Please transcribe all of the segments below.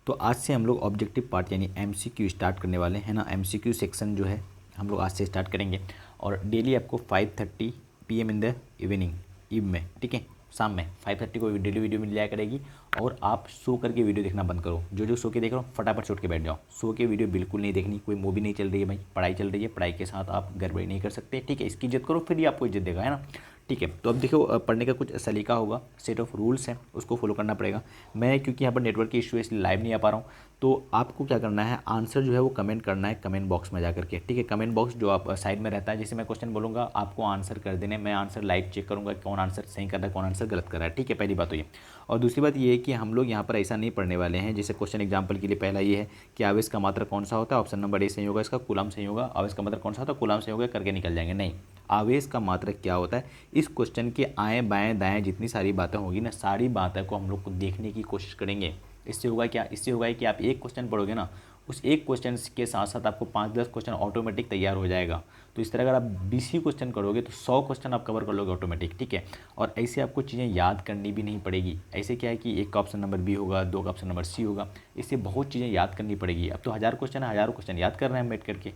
तो आज से हम लोग ऑब्जेक्टिव पार्ट यानी एमसीक्यू स्टार्ट करने वाले हैं ना। एमसीक्यू सेक्शन जो है हम लोग आज से स्टार्ट करेंगे और डेली आपको 5:30 PM इन द इवनिंग में, ठीक है, शाम में 5:30 को डेली वीडियो मिल जाया करेगी। और आप सो करके वीडियो देखना बंद करो। जो सो के देख रहे हो फटाफट छोड़ के बैठ जाओ। सो के वीडियो बिल्कुल नहीं देखनी। कोई मूवी नहीं चल रही है भाई, पढ़ाई चल रही है, पढ़ाई के साथ आप गड़बड़ी नहीं कर सकते, ठीक है। इसकी इज्जत करो, फिर ही आपको इज्जत देगा, है ना, ठीक है। तो अब देखो, पढ़ने का कुछ सलीका होगा, सेट ऑफ रूल्स हैं, उसको फॉलो करना पड़ेगा। मैं क्योंकि यहाँ पर नेटवर्क की इशू है इसलिए लाइव नहीं आ पा रहा हूँ। तो आपको क्या करना है, आंसर जो है वो कमेंट करना है कमेंट बॉक्स में जाकर के, ठीक है। कमेंट बॉक्स जो आप साइड में रहता है, जैसे मैं क्वेश्चन बोलूँगा आपको आंसर कर देने, मैं आंसर लाइव चेक करूँगा कौन आंसर सही कर रहा है कौन आंसर गलत कर रहा है, ठीक है। पहली बात तो ये। और दूसरी बात ये है कि हम लोग यहाँ पर ऐसा नहीं पढ़ने वाले हैं। जैसे क्वेश्चन एग्जाम्पल के लिए पहला ये है कि आवेश का मात्रक कौन सा होता है, ऑप्शन नंबर ए सही होगा, इसका कूलम सही होगा। आवेश का मात्रक कौन सा होता है, कूलम सही होगा, करके निकल जाएंगे, नहीं। आवेश का मात्रक क्या होता है, इस क्वेश्चन के आएँ बाएँ दाएँ जितनी सारी बातें होगी ना, सारी बातें को हम लोग को देखने की कोशिश करेंगे। इससे होगा क्या, इससे होगा कि आप एक क्वेश्चन पढ़ोगे ना, उस एक क्वेश्चन के साथ साथ आपको 5-10 क्वेश्चन ऑटोमेटिक तैयार हो जाएगा। तो इस तरह अगर आप 20 ही क्वेश्चन करोगे तो 100 क्वेश्चन आप कवर कर लोगे ऑटोमेटिक, ठीक है। और ऐसे आपको चीज़ें याद करनी भी नहीं पड़ेगी। ऐसे क्या है कि एक का ऑप्शन नंबर बी होगा, दो का ऑप्शन नंबर सी होगा, इससे बहुत चीज़ें याद करनी पड़ेगी। अब तो 1000 क्वेश्चन है, हज़ारों क्वेश्चन याद कर रहे हैं बैठ करके।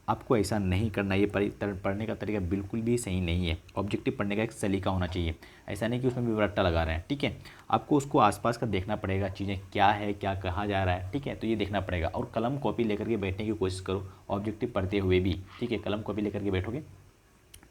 आपको ऐसा नहीं करना। ये पढ़ने का तरीका बिल्कुल भी सही नहीं है। ऑब्जेक्टिव पढ़ने का एक सलीका होना चाहिए। ऐसा नहीं कि उसमें भी रट्टा लगा रहे हैं, ठीक है। आपको उसको आसपास का देखना पड़ेगा, चीज़ें क्या है, क्या कहा जा रहा है, ठीक है। तो ये देखना पड़ेगा। और कलम कॉपी लेकर के बैठने की कोशिश करो ऑब्जेक्टिव पढ़ते हुए भी, ठीक है। कलम कॉपी लेकर के बैठोगे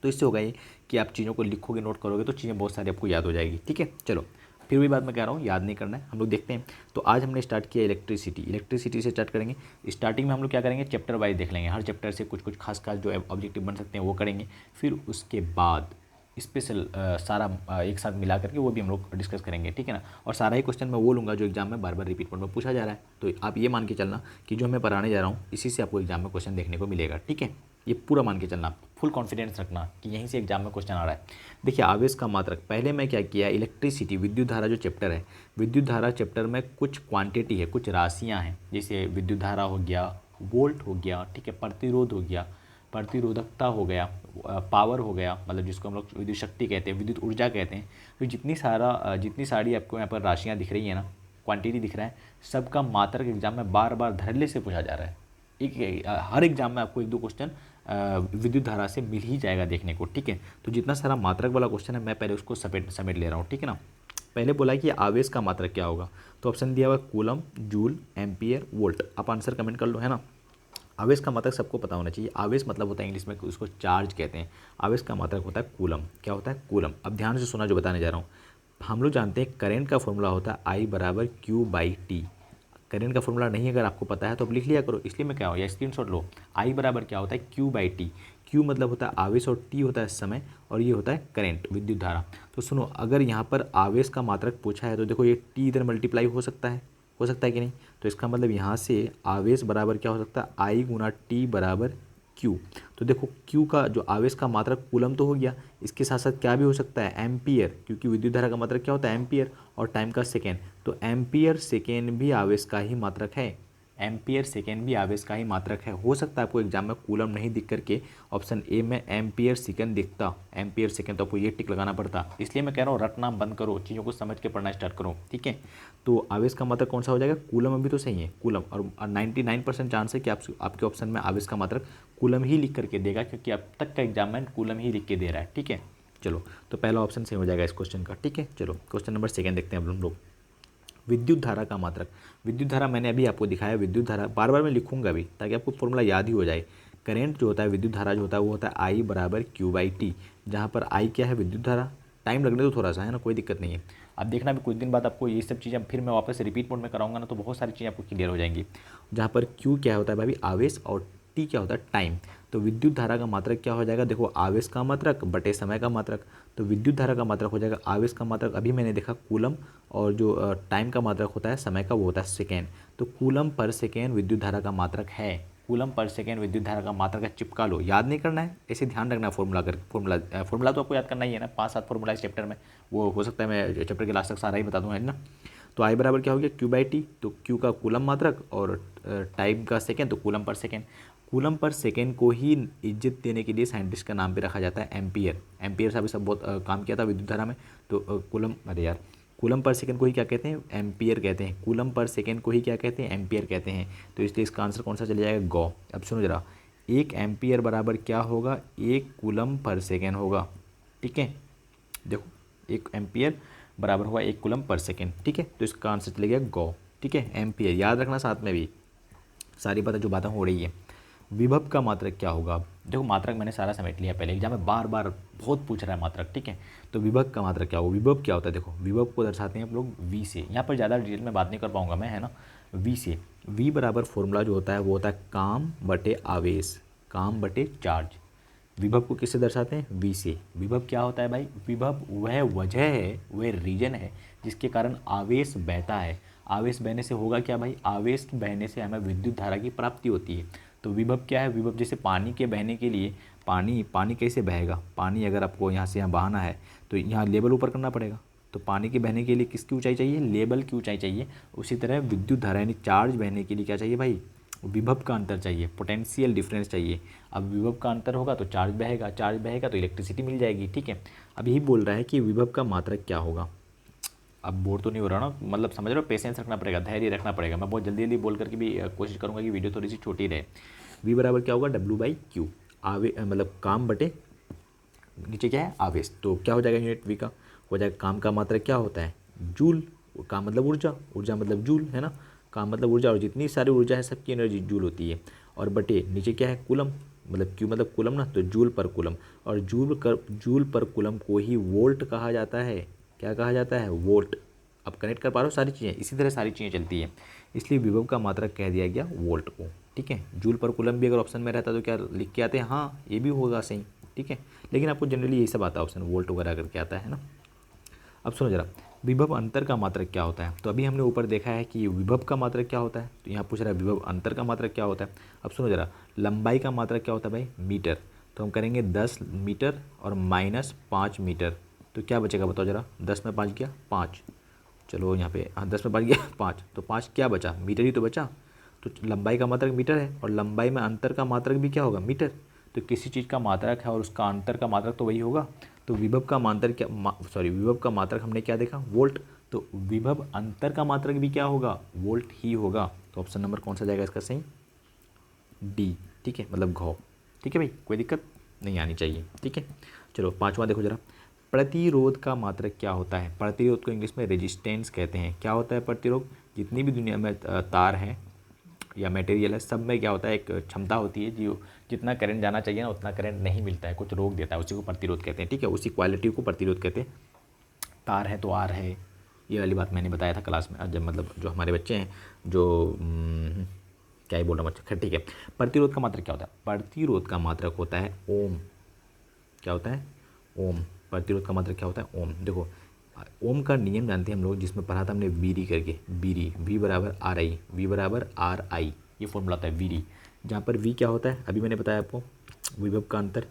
तो इससे होगा ये कि आप चीज़ों को लिखोगे, नोट करोगे तो चीज़ें बहुत सारी आपको याद हो जाएगी, ठीक है। चलो, फिर भी बात मैं कह रहा हूँ, याद नहीं करना है, हम लोग देखते हैं। तो आज हमने स्टार्ट किया इलेक्ट्रिसिटी से स्टार्ट करेंगे। स्टार्टिंग में हम लोग क्या करेंगे, चैप्टर वाइज देख लेंगे। हर चैप्टर से कुछ कुछ खास खास जो ऑब्जेक्टिव बन सकते हैं वो करेंगे। फिर उसके बाद स्पेशल सारा एक साथ मिला करके वो भी हम लोग डिस्कस करेंगे, ठीक है ना। और सारा ही क्वेश्चन मैं वो लूँगा जो एग्जाम में बार बार रिपीट मोड में पूछा जा रहा है। तो आप ये मान के चलना कि जो मैं पढ़ाने जा रहा हूँ इसी से आपको एग्जाम में क्वेश्चन देखने को मिलेगा, ठीक है। ये पूरा मान के चलना, फुल कॉन्फिडेंस रखना कि यहीं से एग्जाम में क्वेश्चन आ रहा है। देखिए, आवेश का मात्रक, पहले मैं क्या किया, इलेक्ट्रिसिटी विद्युत धारा जो चैप्टर है, विद्युत धारा चैप्टर में कुछ क्वांटिटी है, कुछ राशियाँ हैं। जैसे विद्युत धारा हो गया, वोल्ट हो गया, ठीक है, प्रतिरोध हो गया, प्रतिरोधकता हो गया, पावर हो गया, मतलब जिसको हम लोग विद्युत शक्ति कहते हैं, विद्युत ऊर्जा कहते हैं। तो जितनी सारी आपको यहाँ पर राशियाँ दिख रही हैं ना, क्वांटिटी दिख रहा है, सबका मात्रक एग्जाम में बार बार धड़ल्ले से पूछा जा रहा है। हर एग्जाम में आपको 1-2 क्वेश्चन विद्युत धारा से मिल ही जाएगा देखने को, ठीक है। तो जितना सारा मात्रक वाला क्वेश्चन है मैं पहले उसको समेट ले रहा हूँ, ठीक है ना। पहले बोला कि आवेश का मात्रक क्या होगा, तो ऑप्शन दिया हुआ कूलम, जूल, एम्पियर, वोल्ट। आप आंसर कमेंट कर लो, है ना। आवेश का मात्रक सबको पता होना चाहिए। आवेश मतलब होता है इंग्लिश में उसको चार्ज कहते हैं। आवेश का मात्रक होता है कूलम। क्या होता है, कूलम। अब ध्यान से सुना जो बताने जा रहा हूँ। हम लोग जानते हैं करंट का फॉर्मूला होता है I/Q/T। करंट का फॉर्मूला नहीं अगर आपको पता है तो आप लिख लिया करो, इसलिए मैं क्या हो, या स्क्रीनशॉट लो। I बराबर क्या होता है, Q/T। Q मतलब होता है आवेश और T होता है समय, और ये होता है करंट, विद्युत धारा। तो सुनो, अगर यहाँ पर आवेश का मात्रक पूछा है तो देखो ये T इधर मल्टीप्लाई हो सकता है कि नहीं। तो इसका मतलब यहाँ से आवेश बराबर क्या हो सकता है, I×T बराबर Q। तो देखो Q का जो आवेश का मात्रक कूलम तो हो गया, इसके साथ साथ क्या भी हो सकता है, एम्पियर, क्योंकि विद्युत धारा का मात्रक क्या होता है, एम्पियर, और टाइम का सेकेंड। तो एम्पियर सेकेंड भी आवेश का ही मात्रक है। एम्पियर सेकेंड भी आवेश का ही मात्रक है। हो सकता है आपको एग्जाम में कूलम नहीं दिख करके ऑप्शन ए में एम्पियर सेकेंड दिखता, एम्पियर सेकेंड, तो आपको ये टिक लगाना पड़ता। इसलिए मैं कह रहा हूँ रटना बंद करो, चीज़ों को समझ के पढ़ना स्टार्ट करो, ठीक है। तो आवेश का मात्रक कौन सा हो जाएगा, कूलम। अभी तो सही है कूलम, और 99% चांस है कि आपके ऑप्शन में आवेश का मात्रक कूलम ही लिख करके देगा, क्योंकि अब तक का एग्जाम में कूलम ही लिख के दे रहा है, ठीक है। चलो, तो पहला ऑप्शन सही हो जाएगा इस क्वेश्चन का, ठीक है। चलो, क्वेश्चन नंबर सेकेंड देखते हैं अब हम लोग। विद्युत धारा का मात्रक। विद्युत धारा मैंने अभी आपको दिखाया, विद्युत धारा बार बार मैं लिखूंगा भी ताकि आपको फॉर्मूला याद ही हो जाए। करंट जो होता है, विद्युत धारा जो होता है वो होता है I/Q/T, जहाँ पर I क्या है, विद्युत धारा। टाइम लगने तो थोड़ा सा, है ना, कोई दिक्कत नहीं है। अब देखना भी कुछ दिन बाद आपको ये सब चीज़ें फिर मैं वापस से रिपीट मोड में कराऊंगा ना, तो बहुत सारी चीज़ें आपको क्लियर हो जाएंगी। जहाँ पर Q क्या होता है भाई, आवेश, और T क्या होता है, टाइम। तो विद्युत धारा का मात्रक क्या हो जाएगा, देखो आवेश का मात्रक बटे समय का मात्रक। तो विद्युत धारा का मात्रक हो जाएगा आवेश का मात्रक, अभी मैंने देखा कूलम, और जो टाइम का मात्रक होता है समय का वो होता है सेकेंड। तो कूलम पर सेकेंड विद्युत धारा का मात्रक है। कूलम पर सेकेंड विद्युत धारा का मात्रक है, चिपका लो, याद नहीं करना है, ऐसे ध्यान रखना है। फॉर्मूला तो आपको याद करना ही है ना, 5-7 फॉर्मूला इस चैप्टर में, वो हो सकता है मैं चैप्टर के लास्ट तक सारा ही बता दूँ, है ना। तो I बराबर क्या हो गया, Q/T। तो Q का कूलम मात्रक, और टाइम का सेकेंड, तो coulomb per second. Coulomb per second को ही इज्जत देने के लिए साइंटिस्ट का नाम पे रखा जाता है एम्पियर। एम्पियर साहब सब बहुत काम किया था विद्युत धारा में। तो कूलम, अरे यार, कूलम पर सेकंड को ही क्या कहते हैं, एम्पियर कहते हैं। कूलम पर सेकंड को ही क्या कहते हैं, एम्पियर कहते हैं। तो इसलिए इसका आंसर कौन सा चले जाएगा, गौ। अब सुनो जरा, 1 एम्पियर बराबर क्या होगा, 1 कूलम पर सेकेंड होगा। ठीक है, देखो 1 एम्पियर बराबर होगा 1 कूलम पर सेकेंड। ठीक है, तो इसका आंसर चले गया गौ। ठीक है, एम्पियर याद रखना साथ में भी, सारी बातें जो बातें हो रही है। विभव का मात्रक क्या होगा, अब देखो मात्रक मैंने सारा समेट लिया पहले, एग्जाम में बार बार बहुत पूछ रहा है मात्रक। ठीक है, तो विभव का मात्रक क्या होगा, विभव क्या होता है, देखो विभव को दर्शाते हैं आप लोग वी से। यहाँ पर ज़्यादा डिटेल में बात नहीं कर पाऊंगा मैं, है ना। वी से, वी बराबर फॉर्मूला जो होता है वो होता है काम बटे आवेश, काम बटे चार्ज। विभव को किससे दर्शाते हैं, वी से। विभव क्या होता है भाई, विभव वह वजह है, वह रीजन है जिसके कारण आवेश बहता है। आवेश बहने से होगा क्या भाई, आवेश बहने से हमें विद्युत धारा की प्राप्ति होती है। तो विभव क्या है, विभव जैसे पानी के बहने के लिए, पानी कैसे बहेगा, पानी अगर आपको यहाँ से यहाँ बहाना है तो यहाँ लेवल ऊपर करना पड़ेगा। तो पानी के बहने के लिए किसकी ऊंचाई चाहिए, लेवल की ऊंचाई चाहिए। उसी तरह विद्युत धारा यानी चार्ज बहने के लिए क्या चाहिए भाई, विभव का अंतर चाहिए, पोटेंशियल डिफरेंस चाहिए। अब विभव का अंतर होगा तो चार्ज बहेगा, चार्ज बहेगा तो इलेक्ट्रिसिटी मिल जाएगी। ठीक है, अब यही बोल रहा है कि विभव का मात्रक क्या होगा। अब बोर तो नहीं हो रहा ना, मतलब समझ रहे हो, पेशेंस रखना पड़ेगा, धैर्य रखना पड़ेगा। मैं बहुत जल्दी जल्दी बोल करके भी कोशिश करूंगा कि वीडियो थोड़ी सी छोटी रहे। वी बराबर क्या होगा, W/Q, मतलब काम बटे नीचे क्या है, आवेश। तो क्या हो जाएगा यूनिट वी का, हो जाएगा काम का मात्रक क्या होता है, जूल। काम मतलब ऊर्जा, ऊर्जा मतलब जूल, है ना। काम मतलब ऊर्जा, और जितनी सारी ऊर्जा है सबकी एनर्जी जूल होती है। और बटे नीचे क्या है, कूलम, मतलब क्यू मतलब कूलम ना, तो जूल पर कूलम। और जूल पर कूलम को ही वोल्ट कहा जाता है। क्या कहा जाता है, वोल्ट। अब कनेक्ट कर पा रहे हो सारी चीज़ें, इसी तरह सारी चीज़ें चलती हैं। इसलिए विभव का मात्रक कह दिया गया वोल्ट को। ठीक है, जूल पर कूलम भी अगर ऑप्शन में रहता तो क्या लिख के आते हैं, हाँ ये भी होगा सही। ठीक है, लेकिन आपको जनरली यही सब आता है, ऑप्शन वोल्ट वगैरह करके आता है ना। अब सुनो जरा, विभव अंतर का मात्रक क्या होता है। तो अभी हमने ऊपर देखा है कि विभव का मात्रक क्या होता है, तो यहाँ पूछ रहा है विभव अंतर का मात्रक क्या होता है। अब सुनो जरा, लंबाई का मात्रक क्या होता है भाई, मीटर। तो हम करेंगे 10 मीटर और -5 मीटर। तो क्या बचेगा बताओ जरा, 10 में 5 गया 5, चलो यहाँ पे, हाँ 10 में 5 गया 5, तो 5 क्या बचा, मीटर ही तो बचा। तो लंबाई का मात्रक मीटर है, और लंबाई में अंतर का मात्रक भी क्या होगा, मीटर। तो किसी चीज़ का मात्रक है और उसका अंतर का मात्रक तो वही होगा। तो विभव का मात्रक क्या, विभव का मात्रक हमने क्या देखा, वोल्ट। तो विभव अंतर का मात्रक भी क्या होगा, वोल्ट ही होगा। तो ऑप्शन नंबर कौन सा जाएगा इसका सही, डी। ठीक है, मतलब घ। ठीक है भाई, कोई दिक्कत नहीं आनी चाहिए। ठीक है, चलो पांचवा देखो जरा, प्रतिरोध का मात्रक क्या होता है। प्रतिरोध को इंग्लिश में रेजिस्टेंस कहते हैं। क्या होता है प्रतिरोध, जितनी भी दुनिया में तार हैं या मटेरियल है, सब में क्या होता है, एक क्षमता होती है जो जितना करंट जाना चाहिए ना उतना करंट नहीं मिलता है, कुछ रोक देता है, उसी को प्रतिरोध कहते हैं। ठीक है, उसी क्वालिटी को प्रतिरोध कहते हैं। तार है तो आर है, ये वाली बात मैंने बताया था क्लास में, जब मतलब जो हमारे बच्चे हैं जो क्या ही बोल रहा हूँ, अच्छा ठीक है। प्रतिरोध का मात्रक क्या होता है, प्रतिरोध का मात्रक होता है ओम। क्या होता है, ओम। प्रतिरोध का मात्रक क्या होता है, ओम। देखो ओम का नियम जानते हैं हम लोग, जिसमें पढ़ा था हमने वीरी करके, वीरी, वी बराबर आर आई, वी बराबर आर आई, ये फॉर्मूला होता है वीरी। जहाँ पर वी क्या होता है, अभी मैंने बताया आपको विभव का अंतर,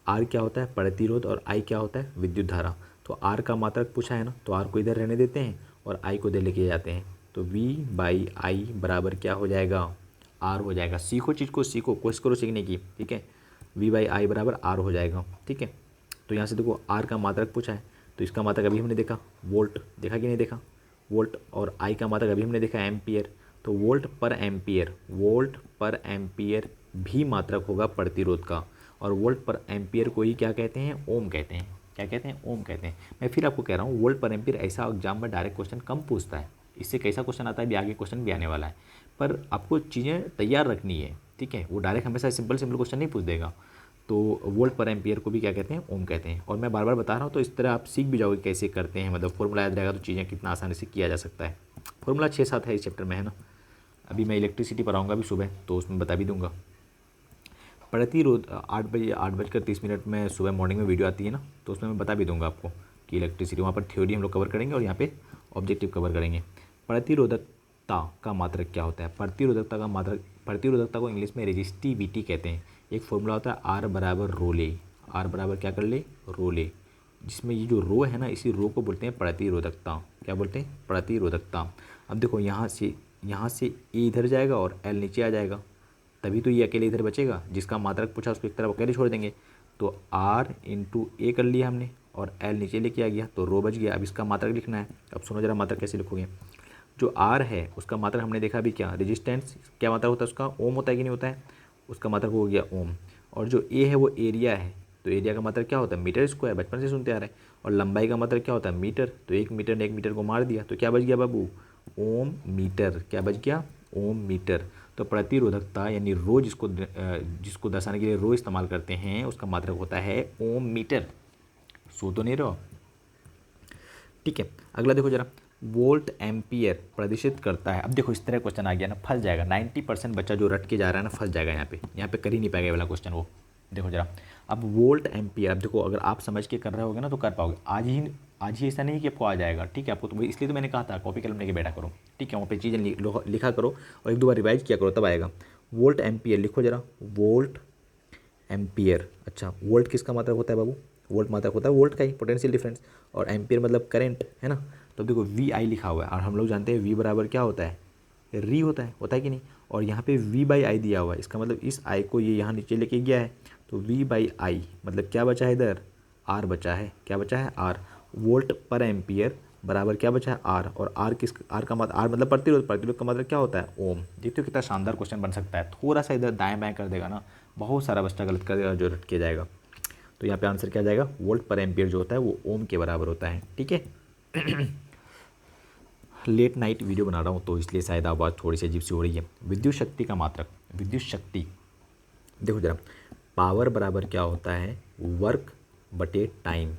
आर क्या होता है प्रतिरोध, और आई क्या होता है विद्युत धारा। तो आर का मात्रक पूछा है ना, तो आर को इधर रहने देते हैं और आई को इधर लेके जाते हैं। तो V/I बराबर क्या हो जाएगा, आर हो जाएगा। सीखो चीज़ को, सीखो, कोशिश करो सीखने की। ठीक है, V/I बराबर आर हो जाएगा। ठीक है, तो यहाँ से देखो आर का मात्रक पूछा है, तो इसका मात्रक अभी हमने देखा वोल्ट, देखा कि नहीं देखा, वोल्ट। और आई का मात्रक अभी हमने देखा एम्पियर। तो वोल्ट पर एम्पियर, वोल्ट पर एम्पियर भी मात्रक होगा प्रतिरोध का। और वोल्ट पर एम्पियर को ही क्या कहते हैं, ओम कहते हैं। क्या कहते हैं, ओम कहते हैं। मैं फिर आपको कह रहा हूँ, वोल्ट पर एम्पियर ऐसा एग्जाम में डायरेक्ट क्वेश्चन कम पूछता है, इससे कैसा क्वेश्चन आता है भी आगे क्वेश्चन भी आने वाला है, पर आपको चीज़ें तैयार रखनी है। ठीक है, वो डायरेक्ट हमेशा सिंपल क्वेश्चन नहीं पूछ देगा। तो वोल्ट पर एम्पियर को भी क्या कहते हैं, ओम कहते हैं। और मैं बार बार बता रहा हूँ, तो इस तरह आप सीख भी जाओगे कैसे करते हैं, मतलब फॉर्मूला याद रहेगा तो चीज़ें कितना आसानी से किया जा सकता है। फॉर्मूला 6-7 है इस चैप्टर में, है ना। अभी मैं इलेक्ट्रिसिटी पढ़ाऊँगा भी सुबह, तो उसमें बता भी दूंगा। प्रतिरोध 8:30 में सुबह मॉर्निंग में वीडियो आती है ना, तो उसमें मैं बता भी दूंगा आपको कि इलेक्ट्रिसिटी, वहाँ पर थ्योरी हम लोग कवर करेंगे और यहाँ पे ऑब्जेक्टिव कवर करेंगे। प्रतिरोधकता का मात्रक क्या होता है, प्रतिरोधकता का मात्रक, प्रतिरोधकता को इंग्लिश में रेजिस्टिविटी कहते हैं। एक फॉर्मूला होता है आर बराबर रोले, आर बराबर क्या कर ले, रोले, जिसमें ये जो रो है ना, इसी रो को बोलते हैं प्रतिरोधकता। क्या बोलते हैं, प्रतिरोधकता। अब देखो यहाँ से ए इधर जाएगा और एल नीचे आ जाएगा, तभी तो ये अकेले इधर बचेगा। जिसका मात्रक पूछा उसको एक तरफ अकेले छोड़ देंगे। तो R × A कर लिया हमने, और एल नीचे लेके आ गया तो रो बच गया। अब इसका मात्रक लिखना है। अब सुनो जरा मात्रक कैसे लिखोगे। जो आर है उसका मात्रक हमने देखा अभी क्या, रेजिस्टेंस क्या मात्रक होता है उसका, ओम होता है कि नहीं होता है, उसका मात्रक हो गया ओम। और जो ए है वो एरिया है, तो एरिया का मात्रक क्या होता है, मीटर स्क्वायर, बचपन से सुनते आ रहे हैं। और लंबाई का मात्रक क्या होता है, मीटर, तो 1 मीटर ने 1 मीटर को मार दिया तो क्या बच गया बाबू, ओम मीटर। क्या बच गया, ओम मीटर। तो प्रतिरोधकता यानी रो जिसको दर्शाने के लिए रो इस्तेमाल करते हैं उसका मात्रक होता है ओम मीटर। सो तो नहीं रहो, ठीक है। अगला देखो जरा, वोल्ट एम्पियर प्रदर्शित करता है। अब देखो इस तरह क्वेश्चन आ गया ना, फंस जाएगा। 90% बच्चा जो रट के जा रहा है ना फंस जाएगा यहाँ पे कर ही नहीं पाएगा ये वाला क्वेश्चन वो। देखो जरा, अब वोल्ट एम्पियर, अब देखो अगर आप समझ के कर रहे होगे ना तो कर पाओगे। आज ही ऐसा नहीं कि आपको आ जाएगा, ठीक है। आपको तो इसलिए तो मैंने कहा था कॉपी कलम लेके बैठा करो, ठीक है। वहाँ पे चीज़ें लिखा करो और 1-2 बार रिवाइज किया करो तब आएगा। वोल्ट एम्पियर लिखो जरा, वोल्ट एम्पियर। अच्छा, वोल्ट किसका मात्रक होता है बाबू, वोल्ट मात्रक होता है वोल्ट का ही, पोटेंशियल डिफरेंस। और एम्पियर मतलब करंट, है ना। तो देखो वी आई लिखा हुआ है और हम लोग जानते हैं वी बराबर क्या होता है, री होता है कि नहीं। और यहाँ पे वी बाई आई दिया हुआ है, इसका मतलब इस आई को ये यहाँ नीचे लेके गया है तो वी बाई आई मतलब क्या बचा है इधर, आर बचा है। क्या बचा है, आर। वोल्ट पर एम्पियर बराबर क्या बचा है, आर। और आर का मतलब, आर मतलब प्रतिरोध का मतलब क्या होता है, ओम। देखते हो कितना शानदार क्वेश्चन बन सकता है। थोड़ा सा इधर दाएं बाएं कर देगा ना, बहुत सारा बच्चा गलत कर देगा जो रट के जाएगा। तो यहाँ पे आंसर क्या जाएगा, वोल्ट पर एम्पियर जो होता है वो ओम के बराबर होता है, ठीक है। लेट नाइट वीडियो बना रहा हूँ तो इसलिए शायद आवाज़ थोड़ी सी अजीब सी हो रही है। विद्युत शक्ति का मात्रक, विद्युत शक्ति देखो जरा, पावर बराबर क्या होता है, वर्क बटे टाइम।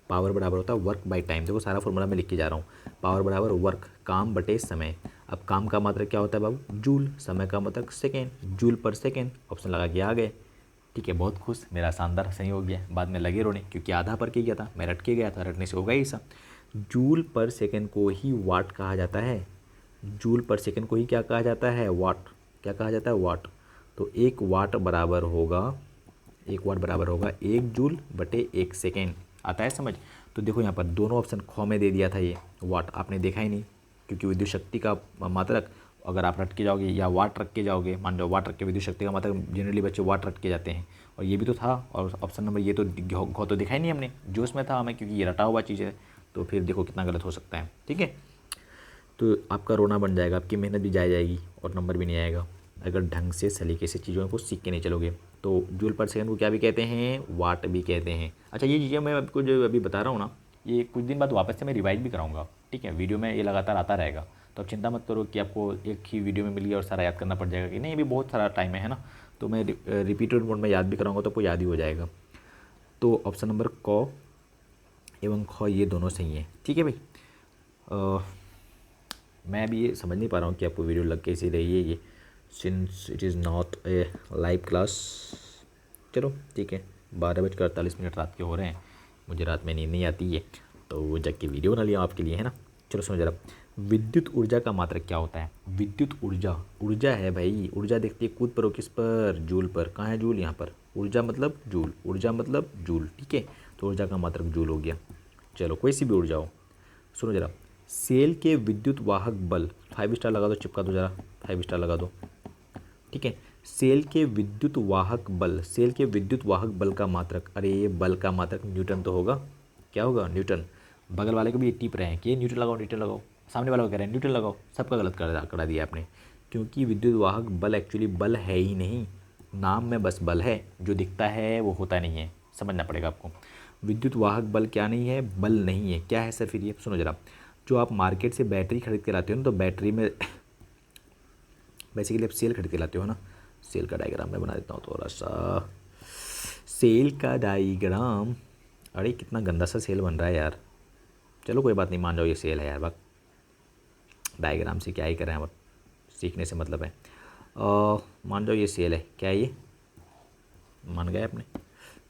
पावर बराबर होता है वर्क बाई टाइम। देखो सारा फॉर्मूला मैं लिख के जा रहा हूँ। पावर बराबर वर्क, काम बटे समय। अब काम का मात्रक क्या होता है बाबू, जूल। समय का मात्रक सेकेंड, जूल पर सेकेंड। ऑप्शन लगा के आ गए, ठीक है। बहुत खुश, मेरा शानदार सही हो गया। बाद में लगे रोने क्योंकि आधा पर के गया था, मैं रट के गया था, रटने से होगा ही सब। जूल पर सेकेंड को ही वाट कहा जाता है। जूल पर सेकेंड को ही क्या कहा जाता है, वाट। क्या कहा जाता है, वाट। तो 1 वाट बराबर होगा, 1 वाट बराबर होगा 1 जूल बटे 1 सेकेंड। आता है समझ। तो देखो यहाँ पर दोनों ऑप्शन खो में दे दिया था, ये वाट आपने देखा ही नहीं क्योंकि विद्युत शक्ति का मात्रक अगर आप रट के जाओगे या वाट रख के जाओगे, मान लो वाट रख के विद्युत शक्ति का मात्रक जनरली बच्चे वाट रट के जाते हैं। और ये भी तो था, और ऑप्शन नंबर ये तो घो तो दिखा ही नहीं हमने, जोश में था हमें क्योंकि ये रटा हुआ चीज़ है। तो फिर देखो कितना गलत हो सकता है, ठीक है। तो आपका रोना बन जाएगा, आपकी मेहनत भी जाएगी और नंबर भी नहीं आएगा अगर ढंग से सलीके से चीज़ों को सीख के नहीं चलोगे। तो जूल पर सेकंड को क्या भी कहते हैं, वाट भी कहते हैं। अच्छा, ये चीज़ें मैं आपको जो अभी बता रहा हूँ ना, ये कुछ दिन बाद वापस से मैं रिवाइज भी कराऊंगा, ठीक है। वीडियो में ये लगातार आता रहेगा, तो अब चिंता मत करो कि आपको एक ही वीडियो में मिल गया और सारा याद करना पड़ जाएगा कि नहीं, अभी बहुत सारा टाइम है ना। तो मैं रिपीटेड मोड में याद भी कराऊंगा तो आपको याद ही हो जाएगा। तो ऑप्शन नंबर क एवं ख ये दोनों सही हैं, ठीक है भाई। मैं अभी ये समझ नहीं पा रहा हूँ कि आपको वीडियो लग कैसी रही है ये, since it is not a live class. चलो ठीक है, 12:48 रात के हो रहे हैं, मुझे रात में नींद नहीं आती है तो जग के वीडियो बना लिया आपके लिए, है ना। चलो सुनो जरा, विद्युत ऊर्जा का मात्रक क्या होता है। विद्युत ऊर्जा, ऊर्जा है भाई, ऊर्जा देखते कूद पर हो किस पर, जूल पर। कहाँ है जूल, यहाँ पर। ऊर्जा मतलब जूल, ऊर्जा मतलब जूल, ठीक है। तो ऊर्जा का मात्रक जूल हो गया। चलो कोई सी भी ऊर्जा हो। सुनो जरा, सेल के विद्युत वाहक बल, 5 स्टार लगा दो, चिपका दो जरा, 5 स्टार लगा दो, ठीक है। सेल के विद्युत वाहक बल, सेल के विद्युत वाहक बल का मात्रक, अरे ये बल का मात्रक न्यूटन तो होगा। क्या होगा, न्यूटन। बगल वाले को भी टिप रहे हैं कि न्यूटन लगाओ न्यूटन लगाओ, सामने वाले को कह रहे हैं न्यूटन लगाओ, सबका गलत करा दिया आपने। क्योंकि विद्युत वाहक बल एक्चुअली बल है ही नहीं, नाम में बस बल है, जो दिखता है वो होता नहीं है, समझना पड़ेगा आपको। विद्युत वाहक बल क्या नहीं है, बल नहीं है, क्या है सर फिर ये। सुनो जरा, जो आप मार्केट से बैटरी खरीद के लाते हो ना, तो बैटरी में बेसिकली आप सेल खरीद के लाते हो ना। सेल का डायग्राम मैं बना देता हूँ थोड़ा सा, सेल का डायग्राम। अरे कितना गंदा सा सेल बन रहा है यार। चलो कोई बात नहीं, मान जाओ ये सेल है यार, बस डायग्राम से क्या ही करें, अब सीखने से मतलब है। मान जाओ ये सेल है, क्या है ये, मान गए आपने,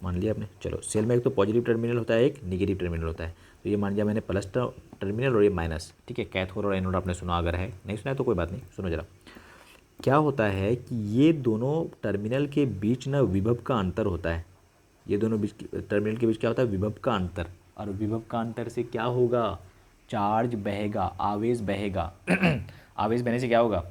मान लिया आपने। चलो सेल में एक तो पॉजिटिव टर्मिनल होता है, एक निगेटिव टर्मिनल होता है। तो ये मान लिया मैंने प्लस टर्मिनल और ये माइनस, ठीक है। कैथोड और एनोड आपने सुना, अगर है नहीं सुना है तो कोई बात नहीं, सुनो जरा। क्या होता है कि ये दोनों टर्मिनल के बीच ना विभव का अंतर होता है। ये दोनों टर्मिनल के बीच क्या होता है, विभव का अंतर। और विभव का अंतर से क्या होगा, चार्ज बहेगा, आवेश बहेगा। आवेश बहने से क्या होगा,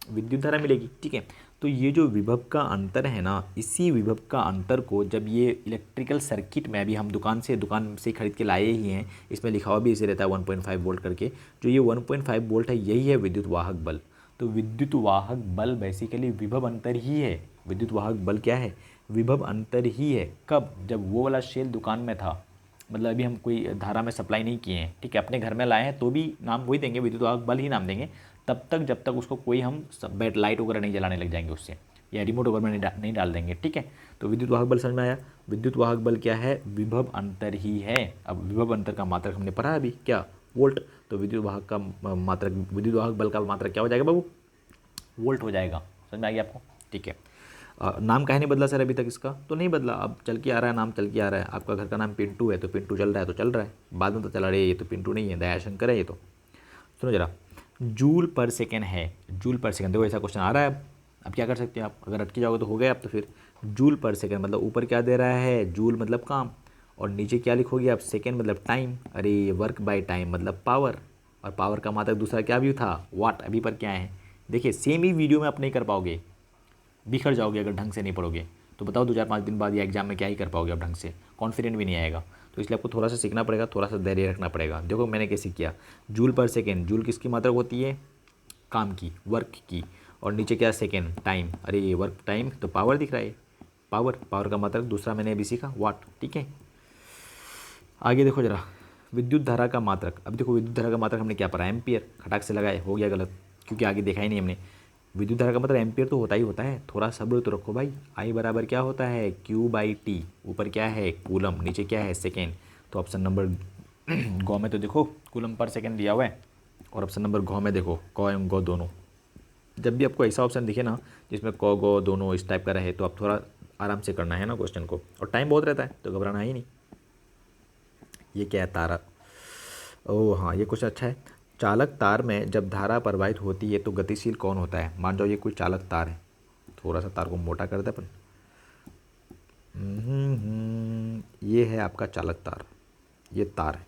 विद्युत धारा मिलेगी, ठीक है। तो ये जो विभव का अंतर है ना, इसी विभव का अंतर को जब ये इलेक्ट्रिकल सर्किट में, अभी हम दुकान से खरीद के लाए ही हैं, इसमें लिखा हुआ भी इसे रहता है 1.5 वोल्ट करके, जो ये 1.5 वोल्ट है यही है विद्युत वाहक बल। तो विद्युत वाहक बल बेसिकली विभव अंतर ही है। विद्युत वाहक बल क्या है? विभव अंतर ही है। कब? जब वो वाला शेल दुकान में था, मतलब अभी हम कोई धारा में सप्लाई नहीं किए हैं, ठीक है, अपने घर में लाए हैं तो भी नाम वही देंगे, विद्युत वाहक बल ही नाम देंगे, तब तक जब तक उसको कोई हम बैट लाइट वगैरह नहीं जलाने लग जाएंगे उससे, या रिमोट वगैरह में नहीं डाल देंगे, ठीक है। तो विद्युत वाहक बल समझ में आया? विद्युत वाहक बल क्या है? विभव अंतर ही है। अब विभव अंतर का मात्रक हमने पढ़ा अभी क्या? वोल्ट। तो विद्युत वाहक का मात्रक, विद्युत वाहक बल का मात्रक क्या हो जाएगा बाबू? वोल्ट हो जाएगा। समझ में आ गया आपको? ठीक है। नाम काहे नहीं बदला सर अभी तक इसका? तो नहीं बदला, अब चल के आ रहा है, नाम चल के आ रहा है। आपका घर का नाम पिंटू है तो पिंटू चल रहा है तो चल रहा है, बाद में तो चला रहे ये तो पिंटू नहीं है, दयाशंकर है ये तो। सुनो जरा, जूल पर सेकेंड है, जूल पर सेकेंड, देखो ऐसा क्वेश्चन आ रहा है। अब क्या कर सकते हैं आप? अगर अटके जाओगे तो हो गए आप। तो फिर जूल पर सेकेंड मतलब ऊपर क्या दे रहा है? जूल मतलब काम, और नीचे क्या लिखोगे आप? सेकेंड मतलब टाइम। अरे वर्क बाय टाइम मतलब पावर, और पावर का मात्रक दूसरा क्या भी था? वाट। अभी पर क्या है? देखिए सेम ही वीडियो में आप नहीं कर पाओगे, बिखर जाओगे अगर ढंग से नहीं पढ़ोगे। तो बताओ 2-4-5 दिन बाद या एग्जाम में क्या ही कर पाओगे आप ढंग से? कॉन्फिडेंट भी नहीं आएगा। तो इसलिए आपको थोड़ा सा सीखना पड़ेगा, थोड़ा सा धैर्य रखना पड़ेगा। देखो मैंने कैसे किया। जूल पर सेकेंड, जूल किसकी मात्रक होती है? काम की, वर्क की। और नीचे क्या? Second, time. अरे ये वर्क टाइम तो पावर दिख रहा है, पावर। पावर का मात्रक दूसरा मैंने अभी सीखा, वाट। ठीक है, आगे देखो जरा, विद्युत धारा का मात्रक। अब देखो विद्युत धारा का मात्रक हमने क्या पढ़ा? एम्पियर। खटाक से लगाए, हो गया गलत, क्योंकि आगे देखा ही नहीं हमने। विद्युत धारा का मतलब एम्पियर तो होता ही होता है, थोड़ा सब्र तो रखो भाई। आई बराबर क्या होता है? Q/T। ऊपर क्या है? कूलम, नीचे क्या है? सेकेंड। तो ऑप्शन नंबर गौ में तो देखो कूलम पर सेकेंड दिया हुआ है, और ऑप्शन नंबर घ में देखो क एवं गौ दोनों। जब भी आपको ऐसा ऑप्शन दिखे ना जिसमें क गौ दोनों इस टाइप का रहे, तो आप थोड़ा आराम से करना है ना क्वेश्चन को, और टाइम बहुत रहता है तो घबराना ही नहीं। ये क्या है? तारा। ओह हाँ, ये क्वेश्चन अच्छा है। चालक तार में जब धारा प्रवाहित होती है तो गतिशील कौन होता है? मान जाओ ये कोई चालक तार है, थोड़ा सा तार को मोटा कर दे अपन। ये है आपका चालक तार, ये तार है।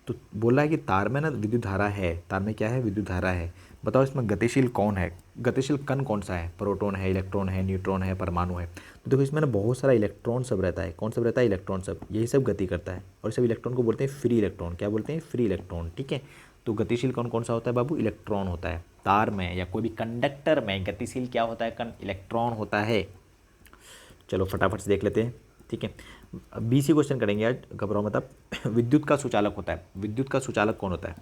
तो बोला है कि तार में ना विद्युत धारा है, तार में क्या है? विद्युत धारा है। बताओ इसमें गतिशील कौन है? गतिशील कण कौन सा है? प्रोटॉन है, इलेक्ट्रॉन है, न्यूट्रॉन है, परमाणु है। तो देखो इसमें ना बहुत सारा इलेक्ट्रॉन सब रहता है। कौन सब रहता है? इलेक्ट्रॉन सब, यही सब गति करता है। और सब इलेक्ट्रॉन को बोलते हैं फ्री इलेक्ट्रॉन। क्या बोलते हैं? Free electron. ठीक है, तो गतिशील कौन कौन सा होता है बाबू? इलेक्ट्रॉन होता है। तार में या कोई भी कंडक्टर में गतिशील क्या होता है? कण, इलेक्ट्रॉन होता है। चलो फटाफट से देख लेते हैं। ठीक है, 20 ही क्वेश्चन करेंगे आज, घबराओ मत आप। विद्युत का सुचालक होता है, विद्युत का सुचालक कौन होता है?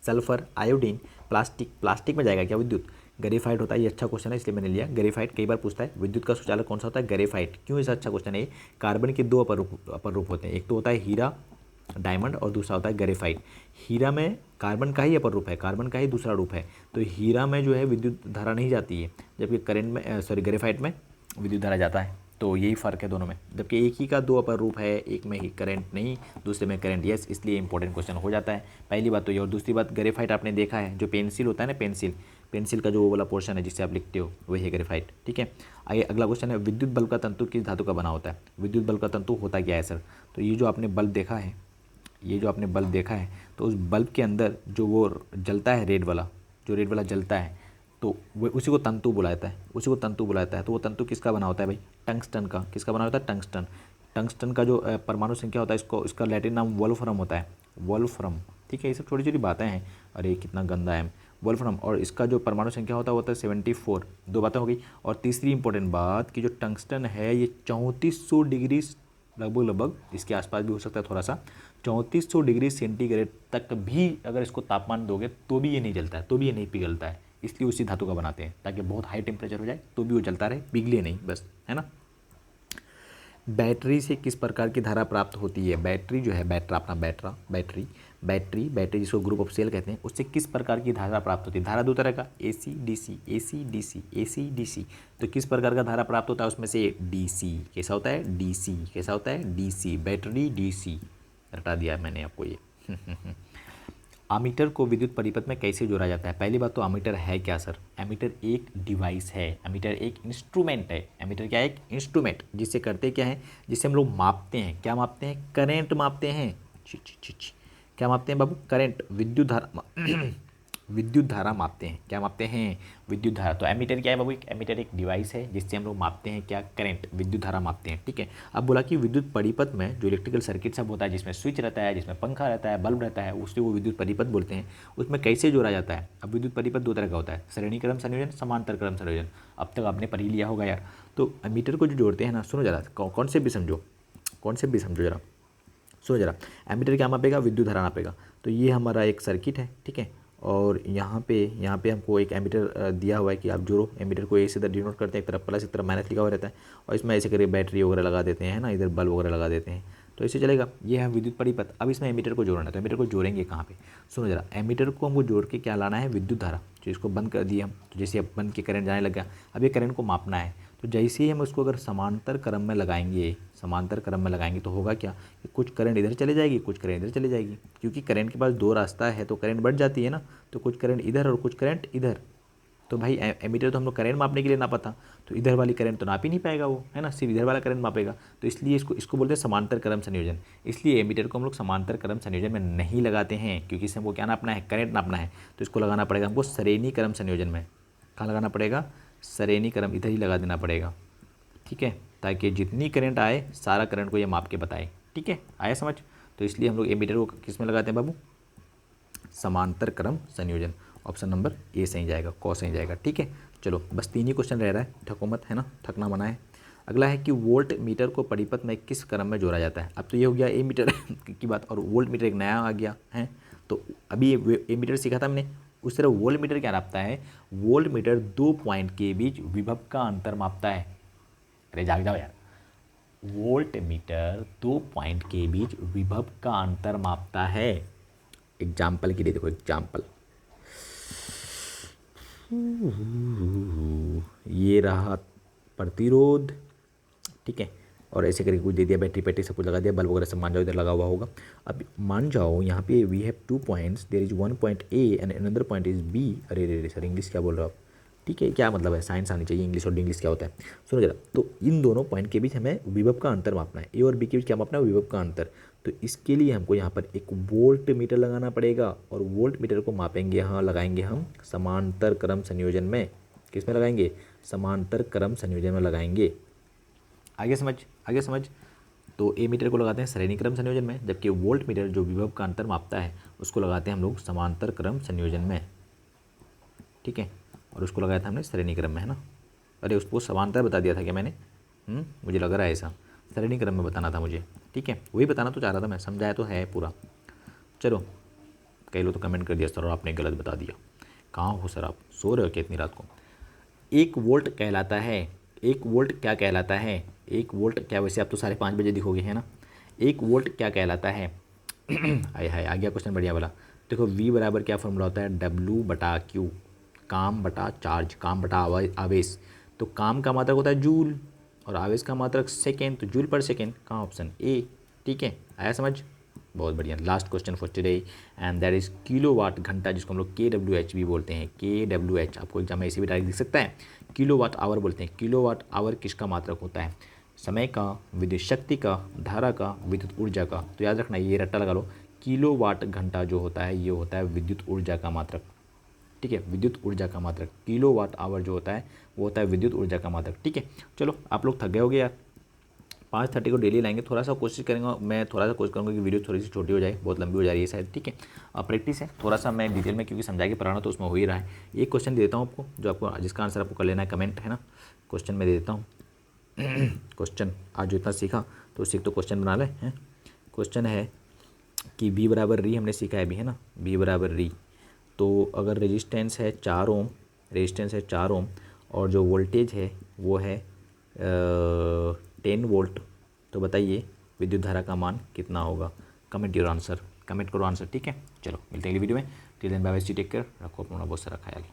Sulphur, iodine, plastic. प्लास्टिक में जाएगा क्या विद्युत? ग्रेफाइट होता है। ये अच्छा क्वेश्चन है इसलिए मैंने लिया। ग्रेफाइट कई बार पूछता है। विद्युत का सुचालक कौन सा होता है? ग्रेफाइट। क्यों ऐसा अच्छा क्वेश्चन है? कार्बन के दो अपर रूप होते हैं, एक तो होता है हीरा डायमंड, और दूसरा होता है ग्रेफाइट। हीरा में कार्बन का ही अपर रूप है, कार्बन का ही दूसरा रूप है। तो हीरा में जो है विद्युत धारा नहीं जाती है, जबकि करेंट में ग्रेफाइट में विद्युत धारा जाता है। तो यही फ़र्क है दोनों में, जबकि एक ही का दो अपर रूप है, एक में ही करंट नहीं, दूसरे में करंट यस, इसलिए इंपॉर्टेंट क्वेश्चन हो जाता है। पहली बात तो ये, और दूसरी बात ग्रेफाइट आपने देखा है, जो पेंसिल होता है ना, पेंसिल, पेंसिल का जो वो वाला पोर्शन है जिससे आप लिखते हो वही है ग्रेफाइट। ठीक है, आइए अगला क्वेश्चन है, विद्युत बल्ब का तंतु किस धातु का बना होता है? विद्युत बल्ब का तंतु होता क्या है सर? तो ये जो आपने बल्ब देखा है, ये जो आपने बल्ब देखा है, तो उस बल्ब के अंदर जो वो जलता है रेड वाला, जो रेड वाला जलता है, तो वो उसी को तंतु बुलाता है, उसी को तंतु बुलाता है। तो वो तंतु किसका बना होता है भाई? टंगस्टन का। किसका बना होता है? टंगस्टन। टंगस्टन का जो परमाणु संख्या होता है, इसको, इसका लैटिन नाम वोल्फ्रम होता है, वोल्फ्रम। ठीक है, ये सब छोटी छोटी बातें हैं। अरे कितना गंदा है वोल्फ्रम। और इसका जो परमाणु संख्या होता है वो होता है 74। दो बातें हो गई। और तीसरी इंपॉर्टेंट बात कि जो टंगस्टन है ये 3400 डिग्री लगभग इसके आसपास भी हो सकता है थोड़ा सा, 3400 डिग्री सेंटीग्रेड तक भी अगर इसको तापमान दोगे तो भी ये नहीं जलता है, तो भी ये नहीं पिघलता है। इसलिए उसी धातु का बनाते हैं, ताकि बहुत हाई टेम्परेचर हो जाए तो भी वो जलता रहे, पिघले नहीं, बस, है ना। बैटरी से किस प्रकार की धारा प्राप्त होती है? बैटरी जो है, बैटरा अपना बैटरा, बैटरी, बैटरी, बैटरी जिसको ग्रुप ऑफ सेल कहते हैं, उससे किस प्रकार की धारा प्राप्त होती है? धारा दो तरह का, AC DC, AC DC, AC DC। तो किस प्रकार का धारा प्राप्त होता है उसमें से? DC। कैसा होता है? DC। कैसा होता है? DC। Battery DC। रटा दिया मैंने आपको ये। अमीटर को विद्युत परिपथ में कैसे जोड़ा जाता है? पहली बात तो अमीटर है क्या सर? एमीटर एक डिवाइस है, एमीटर एक इंस्ट्रूमेंट है। एमीटर क्या है? एक इंस्ट्रूमेंट, जिससे करते क्या है, जिससे हम लोग मापते हैं। क्या मापते हैं? करंट मापते हैं। क्या मापते हैं बाबू? करंट, विद्युत धारा विद्युत धारा मापते हैं। क्या मापते हैं? विद्युत धारा। तो एमीटर क्या है बाबू? एक एमीटर एक डिवाइस है जिससे हम लोग मापते हैं क्या? करंट, विद्युत धारा मापते हैं। ठीक है। अब बोला कि विद्युत परिपथ में जो इलेक्ट्रिकल सर्किट सब होता है, जिसमें स्विच रहता है, जिसमें पंखा रहता है, बल्ब रहता है, उससे वो विद्युत परिपथ बोलते हैं। उसमें कैसे जोड़ा जाता है? अब विद्युत परिपथ दो तरह का होता है, श्रेणी क्रम संयोजन, समांतर क्रम संयोजन। अब तक आपने पढ़ ही लिया होगा यार। तो एमीटर को जो जोड़ते हैं ना, सुनो जरा, कॉन्सेप्ट भी समझो, कॉन्सेप्ट भी समझो जरा, सुनो जरा। एमीटर क्या मापेगा? विद्युत धारा नापेगा। तो ये हमारा एक सर्किट है, ठीक है। और यहाँ पे हमको एक एमीटर दिया हुआ है कि आप जोड़ो। एमीटर को ए से इधर डिनोट करते हैं, एक तरफ प्लस एक तरफ माइनस लिखा हुआ रहता है, और इसमें ऐसे करके बैटरी वगैरह लगा देते हैं ना, इधर बल्ब वगैरह लगा देते हैं, तो ऐसे चलेगा। ये है विद्युत परिपथ। अब इसमें एमीटर को जोड़ना है, तो एमीटर को जोड़ेंगे कहाँ पे? सुनो जरा, एमीटर को हमको जोड़ के क्या लाना है? विद्युत धारा। जो इसको बंद कर दिए हम, तो जैसे अब बंद के करंट जाने लग गया, अब ये करंट को मापना है। तो जैसे ही हम उसको अगर समांतर क्रम में लगाएंगे, समांतर क्रम में लगाएंगे, तो होगा क्या कि कुछ करंट इधर चले जाएगी, कुछ करंट इधर चले जाएगी, क्योंकि करंट के पास दो रास्ता है, तो करंट बढ़ जाती है ना। तो कुछ करंट इधर और कुछ करंट इधर। तो भाई एमीटर तो हम लोग करंट मापने के लिए नापा था, तो इधर वाली करंट तो नाप ही नहीं पाएगा वो, है ना, सिर्फ इधर वाला करंट मापेगा। तो इसलिए इसको बोलते हैं समांतर क्रम संयोजन। इसलिए एमीटर को हम लोग समांतर क्रम संयोजन में नहीं लगाते हैं, क्योंकि इससे हमको क्या नापना है? करंट नापना है। तो इसको लगाना पड़ेगा हमको श्रेणी क्रम संयोजन में। कहाँ लगाना पड़ेगा? श्रेणी क्रम, इधर ही लगा देना पड़ेगा, ठीक है, ताकि जितनी करंट आए सारा करंट को ये माप के बताए। ठीक है, आया समझ? तो इसलिए हम लोग एमीटर को किस में लगाते हैं बाबू? समांतर क्रम संयोजन। ऑप्शन नंबर ए सही जाएगा, क सही जाएगा। ठीक है, चलो बस 3 ही क्वेश्चन रह रहा है, ठको मत, है ना, थकना मना है। अगला है कि वोल्ट मीटर को परिपथ में किस क्रम में जोड़ा जाता है? अब तो ये हो गया ए मीटर की बात, और वोल्ट मीटर एक नया आ गया है। तो अभी ए मीटर सीखा था हमने, उस तरह वोल्ट मीटर क्या नापता है? वोल्ट मीटर 2 पॉइंट के बीच विभव का अंतर मापता है। अरे जाग जाओ यार। वोल्ट मीटर 2 पॉइंट के बीच विभव का अंतर मापता है। एग्जाम्पल के लिए देखो, एग्जाम्पल, ये रहा प्रतिरोध, ठीक है, और ऐसे करके कुछ दे दिया, बैटरी पैटरी सब कुछ लगा दिया, बल्ब वगैरह सब मान जाओ इधर लगा हुआ होगा। अब मान जाओ यहाँ पे we have 2 points, there is 1 point A and another point is B. अरे रे सर, इंग्लिश क्या बोल रहे हो आप? ठीक है, क्या मतलब है? साइंस आनी चाहिए, इंग्लिश और इंग्लिश क्या होता है, सुनो जरा। तो इन दोनों पॉइंट के बीच हमें विभव का अंतर मापना है, ए और बी के बीच क्या मापना है? विभव का अंतर। तो इसके लिए हमको यहाँ पर एक वोल्ट मीटर लगाना पड़ेगा, और वोल्ट मीटर को मापेंगे, यहाँ लगाएंगे हम समांतर क्रम संयोजन में। किस में लगाएंगे? समांतर क्रम संयोजन में लगाएंगे। आगे समझ, आगे समझ। तो ए मीटर को लगाते हैं श्रेणी क्रम संयोजन में, जबकि वोल्ट मीटर जो विभव का अंतर मापता है उसको लगाते हैं हम लोग समांतर क्रम संयोजन में। ठीक है, और उसको लगाया था हमने श्रेणी क्रम में, है ना। अरे उसको समांतर बता दिया था क्या मैंने? मुझे लग रहा है ऐसा, श्रेणी क्रम में बताना था मुझे। ठीक है, वही बताना तो चाह रहा था मैं, समझाया तो है पूरा। चलो, कई लोग तो कमेंट कर दिया सर आपने गलत बता दिया। कहाँ हो सर आप, सो रहे हो क्या इतनी रात को? 1 वोल्ट कहलाता है, 1 वोल्ट क्या कहलाता है? 1 वोल्ट क्या, वैसे आप तो 5:30 बजे दिखोगे, है ना। 1 वोल्ट क्या कहलाता है? हाय हाय, आ गया क्वेश्चन बढ़िया वाला। देखो V बराबर क्या फॉर्मूला होता है? W/Q, काम बटा चार्ज, काम बटा आवेश। तो काम का मात्रक होता है जूल, और आवेश का मात्रक सेकेंड, तो जूल पर सेकेंड। कहाँ? Option A. ठीक है, आया समझ? बहुत बढ़िया। Last question for today and that is kilowatt घंटा, जिसको हम लोग KWH भी बोलते हैं। KWH आपको एग्जाम में ऐसे भी डायरेक्ट दिख सकता है। किलोवाट आवर बोलते हैं। किलोवाट आवर किसका मात्रक होता है? समय का, विद्युत शक्ति का, धारा का, विद्युत ऊर्जा का। तो याद रखना, ये रट्टा लगा लो, किलोवाट घंटा जो होता है ये होता है विद्युत ऊर्जा का मात्रक। ठीक है, विद्युत ऊर्जा का मात्रक। किलोवाट आवर जो होता है वो होता है विद्युत ऊर्जा का मात्रक। ठीक है, चलो आप लोग थक गए होगे यार। 5:30 को डेली लाएंगे, थोड़ा सा कोशिश करेंगे, मैं थोड़ा सा कोशिश करूँगा कि वीडियो थोड़ी सी छोटी हो जाए, बहुत लंबी हो जा रही है शायद। ठीक है, प्रैक्टिस है, थोड़ा सा मैं डिटेल में क्योंकि समझा के पढ़ाना तो उसमें हो ही रहा है। एक क्वेश्चन दे देता हूँ आपको, जो आपको जिसका आंसर आपको कर लेना है, कमेंट, है ना। क्वेश्चन में दे देता हूँ क्वेश्चन, आज जो इतना सीखा तो सीख तो क्वेश्चन बना ले हैं। क्वेश्चन है कि V बराबर री हमने सीखा है अभी, है ना, V बराबर री। तो अगर रेजिस्टेंस है 4 ओम, रेजिस्टेंस है 4 ओम, और जो वोल्टेज है वो है 10 वोल्ट, तो बताइए विद्युत धारा का मान कितना होगा? कमेंट योर आंसर, कमेंट करो आंसर। ठीक है, चलो मिलते हैं अगली वीडियो में। Till then bye bye, take care, रखो अपना बहुत सारा ख्याल।